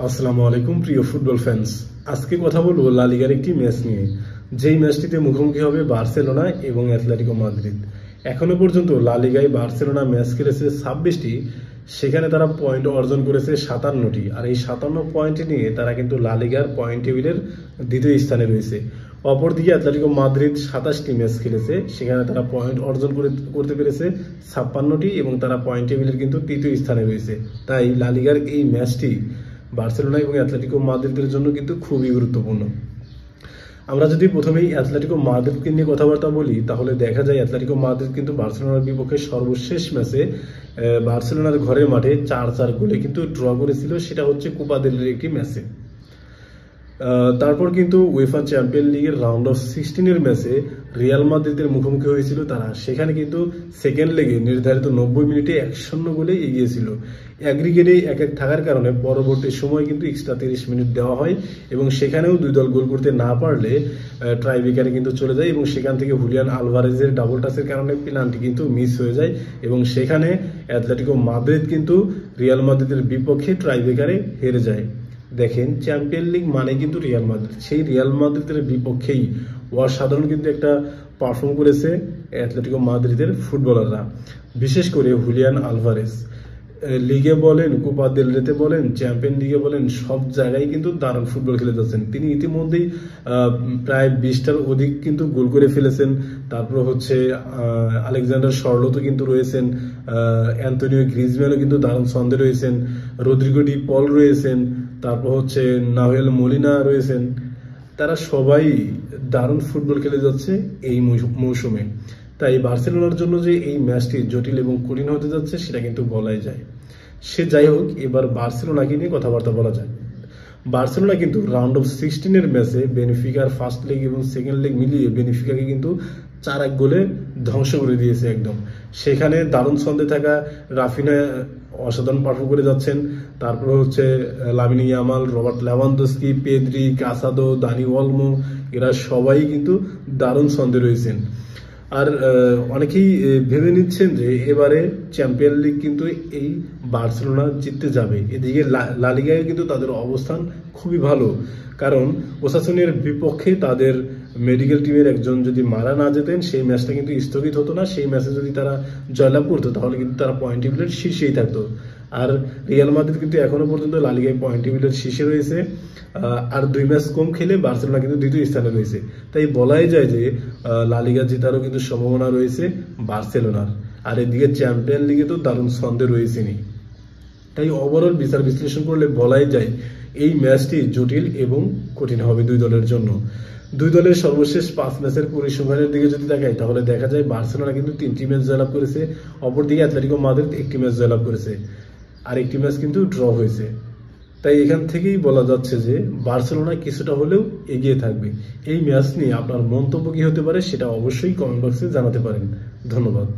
আসসালামু আলাইকুম প্রিয় ফুটবল ফ্যান্স। আজকে কথা বলবো লা লিগার একটি ম্যাচ নিয়ে, যেই ম্যাচটিতে মুখোমুখি হবে বার্সেলোনা এবং অ্যাটলেটিকো মাদ্রিদ। এখনো পর্যন্ত লা লিগায় বার্সেলোনা ম্যাচ খেলেছে 26টি, সেখানে তারা পয়েন্ট অর্জন করেছে 57টি, আর এই 57 পয়েন্ট নিয়ে তারা কিন্তু লা লিগার পয়েন্ট টেবিলের দ্বিতীয় স্থানে রয়েছে। অপরদিকে অ্যাটলেটিকো মাদ্রিদ 27টি ম্যাচ খেলেছে, সেখানে তারা পয়েন্ট অর্জন করতে পেরেছে 56টি এবং তারা পয়েন্ট টেবিলের কিন্তু তৃতীয় স্থানে রয়েছে। তাই লা লিগার এই ম্যাচটি বার্সেলোনা এবং অ্যাটলেটিকো মাদ্রিদের জন্য কিন্তু খুবই গুরুত্বপূর্ণ। আমরা যদি প্রথমেই অ্যাটলেটিকো মাদ্রিদকে নিয়ে কথাবার্তা বলি, তাহলে দেখা যায় অ্যাটলেটিকো মাদ্রিদ কিন্তু বার্সেলোনার বিপক্ষে সর্বশেষ ম্যাচে বার্সেলোনার ঘরের মাঠে 4-4 গোলে কিন্তু ড্র করেছিল। সেটা হচ্ছে কোপা দেল রের একটি ম্যাচে। তারপর কিন্তু উয়েফা চ্যাম্পিয়ন লিগের রাউন্ড অফ 16-এর ম্যাচে রিয়াল মাদ্রিদের মুখোমুখি হয়েছিল তারা। সেখানে কিন্তু সেকেন্ড লেগে নির্ধারিত 90 মিনিটে 1-0 গোলে এগিয়েছিল। অ্যাগ্রিগেটে 1-1 থাকার কারণে পরবর্তী সময় কিন্তু এক্সট্রা 30 মিনিট দেওয়া হয় এবং সেখানেও দুই দল গোল করতে না পারলে ট্রাইব্রেকারে কিন্তু চলে যায় এবং সেখান থেকে হুলিয়ান আলভারেজের ডাবল টাচের কারণে পেনাল্টি কিন্তু মিস হয়ে যায় এবং সেখানে অ্যাটলেটিকো মাদ্রিদ কিন্তু রিয়াল মাদ্রিদের বিপক্ষে ট্রাইব্রেকারে হেরে যায়। দেখেন, চ্যাম্পিয়ন লিগ মানে কিন্তু রিয়াল মাদ্রিদ, সেই রিয়াল মাদ্রিদের বিপক্ষেই অসাধারণ কিন্তু একটা পারফর্ম করেছে অ্যাটলেটিকো মাদ্রিদের ফুটবলাররা, বিশেষ করে হুলিয়ান আলভারেজ। লিগে বলেন, কোপা দেল রেতে বলেন, চ্যাম্পিয়ন লিগে বলেন, সব জায়গায় কিন্তু দারুণ ফুটবল খেলে যাচ্ছেন। তিনি ইতিমধ্যেই প্রায় 20টার অধিক কিন্তু গোল করে ফেলেছেন। তারপর হচ্ছে আলেকজান্ডার সরলতো কিন্তু রয়েছেন, অ্যান্টোনিও গ্রিজম্যানও কিন্তু দারুণ ছন্দে রয়েছেন, রদ্রিগো ডি পল রয়েছেন, তারপর হচ্ছে নাহুয়েল মোলিনা রয়েছেন। তারা সবাই দারুণ ফুটবল খেলে যাচ্ছে এই মৌসুমে। তাই বার্সেলোনার জন্য যে এই ম্যাচটি জটিল এবং কঠিন হতে যাচ্ছে সেটা কিন্তু বলাই যায়। সে যাই হোক, এবার বার্সেলোনাকে নিয়ে কথাবার্তা বলা যায়। বার্সেলোনা কিন্তু রাউন্ড অফ 16-এর ম্যাচে বেনিফিকার ফার্স্ট লেগ এবং সেকেন্ড লেগ মিলিয়ে বেনিফিকাকে কিন্তু 4-1 গোলে ধ্বংস করে দিয়েছে একদম। সেখানে দারুণ ছন্দে থাকা রাফিনা অসাধারণ পারফর্ম করে যাচ্ছেন। তারপর হচ্ছে Lamine Yamal, Robert Lewandowski, Pedri, Casado, Dani Olmo, এরা সবাই কিন্তু দারুণ ছন্দে রয়েছেন। আর অনেকেই ভেবে নিচ্ছেন যে এবারে চ্যাম্পিয়ন লিগ কিন্তু এই বার্সেলোনা জিততে যাবে। এদিকে লা লিগায় কিন্তু তাদের অবস্থান খুবই ভালো, কারণ ওসাসুনের বিপক্ষে তাদের মেডিকেল টিমের একজন যদি মারা না যেতেন সেই ম্যাচটা কিন্তু স্থগিত হতো না। সেই ম্যাচে যদি তারা জয়লাভ করতো তাহলে কিন্তু তারা পয়েন্ট টেবিলের শীর্ষেই থাকতো। আর রিয়াল মাদ্রিদ কিন্তু এখনো পর্যন্ত লা লিগায় পয়েন্ট টেবিলের শীর্ষে রয়েছে, আর 2 ম্যাচ কম খেলে বার্সেলোনা কিন্তু দ্বিতীয় স্থানে রয়েছে। তাই বলাই যায় যে লা লিগা জেতারও কিন্তু সম্ভাবনা রয়েছে বার্সেলোনার। আর এদিকে চ্যাম্পিয়ন লিগে তো দারুণ ছন্দে রয়েছেনি। তাই ওভারঅল বিচার বিশ্লেষণ করলে বলাই যায় এই ম্যাচটি জটিল এবং কঠিন হবে দুই দলের জন্য। দুই দলের সর্বশেষ 5 ম্যাচের পরিসংখ্যানের দিকে যদি দেখায় তাহলে দেখা যায় বার্সেলোনা কিন্তু 3টি ম্যাচ জয়লাভ করেছে, অপরদিকে অ্যাটলেটিকো মাদ্রিদ 1টি ম্যাচ জয়লাভ করেছে, আর 1টি ম্যাচ কিন্তু ড্র হয়েছে। তাই এখান থেকেই বলা যাচ্ছে যে বার্সেলোনা কিছুটা হলেও এগিয়ে থাকবে। এই ম্যাচ নিয়ে আপনার মন্তব্য কি হতে পারে সেটা অবশ্যই কমেন্ট বক্সে জানাতে পারেন। ধন্যবাদ।